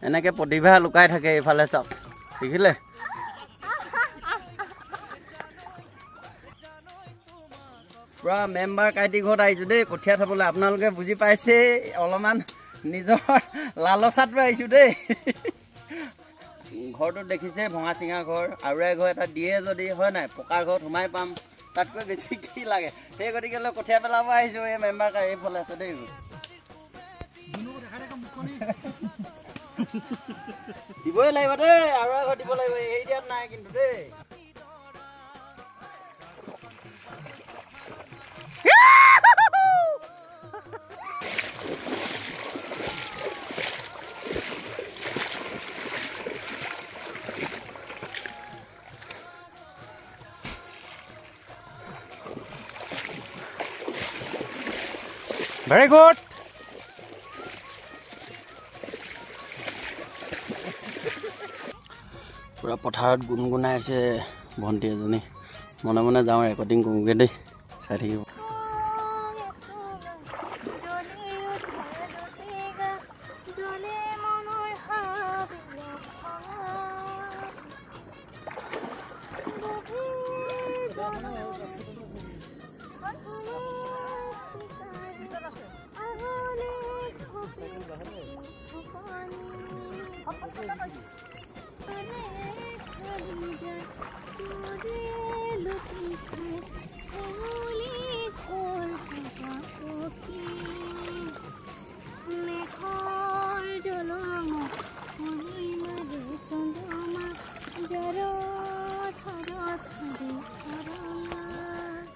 এনেকৈ প্ৰতিভা লুকাই থাকে এইফালে চাওক দেখিলে পুৰা মেম্বাৰ কাইটি ঘৰত আহিছোঁ দেই কঠীয়া থ'বলৈ আপোনালোকে বুজি পাইছে অলপমান নিজৰ লালচাটো আহিছোঁ দেই ঘৰটো দেখিছে ভঙা চিঙা ঘৰ আৰু ঘৰ এটা দিয়ে যদি হয় নাই পকা ঘৰত সোমাই পাম তাতকৈ বেছি কি লাগে সেই গতিকে কঠীয়া পেলাব আহিছোঁ এই মেম্বাৰ এইফালে আছে দেই দিবই লাগিব দেই আৰু ঘৰ দিব লাগিব এই দিয়াত নাই কিন্তু দেই Very good. পুৰা পথাৰত গুণগুণাই আছে ভণ্টি এজনী মনে মনে যাওঁ ৰেকৰ্ডিং কৰোঁগৈ দেই চাই থাকিব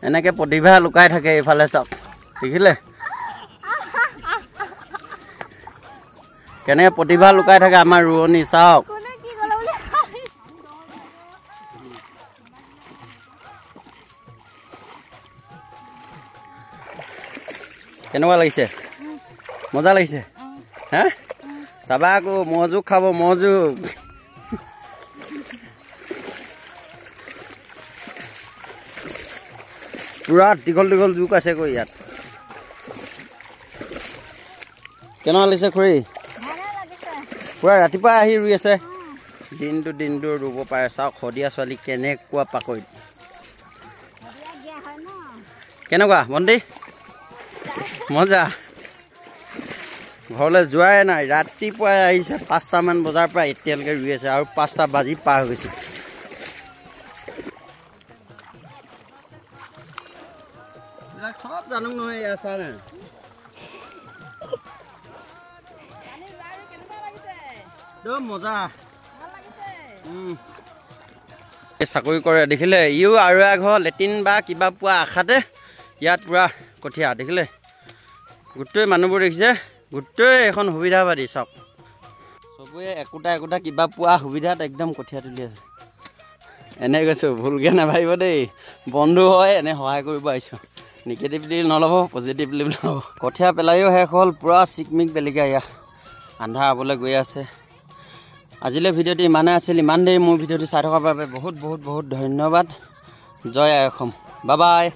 এনেকৈ প্ৰতিভা লুকাই থাকে এইফালে চাওক দেখিলে কেনেকৈ প্ৰতিভা লুকাই থাকে আমাৰ ৰোৱনী চাওক কেনেকুৱা লাগিছে মজা লাগিছে হা চাবা আকৌ মহজোক খাব মহজোক পুৰা দীঘল দীঘল জোক আছে কৈ ইয়াত কেনেকুৱা লাগিছে খুৰী পুৰা ৰাতিপুৱা আহি ৰুই আছে দিনটো ৰুব পাৰে চাওক সদিয়া ছোৱালী কেনেকুৱা পাকৈত কেনেকুৱা ভণ্টি মজা ঘৰলৈ যোৱাই নাই ৰাতিপুৱাই আহিছে 5টামান বজাৰ পৰা এতিয়ালৈকে ৰুই আছে আৰু 5টা বাজি পাৰ হৈ গৈছে সব জানো নহয় এয়া ছাৰ মজা চাকৰি কৰে দেখিলে ইও আৰু এঘৰ লেট্ৰিন বা কিবা পোৱা আশাতে ইয়াত পুৰা কঠীয়া দেখিলে গোটেই মানুহবোৰ দেখিছে গোটেই এখন সুবিধাবাদী চাওক চবৰে একোটা কিবা পোৱা সুবিধাত একদম কঠীয়া তুলি আছে এনে কৈছোঁ ভুলকৈ নাভাবিব দেই বন্ধু হয় এনে সহায় কৰিব আহিছোঁ নিগেটিভলি নল'ব পজিটিভলি ল'ব কঠীয়া পেলাইও শেষ হ'ল পুৰা চিকমিক বেলিকা এয়া আন্ধাৰ হ'বলৈ গৈ আছে আজিলৈ ভিডিঅ'টো ইমানেই আছিল ইমান দেৰি মোৰ ভিডিঅ'টো চাই থকাৰ বাবে বহুত বহুত বহুত ধন্যবাদ জয় আই অসম বাই বাই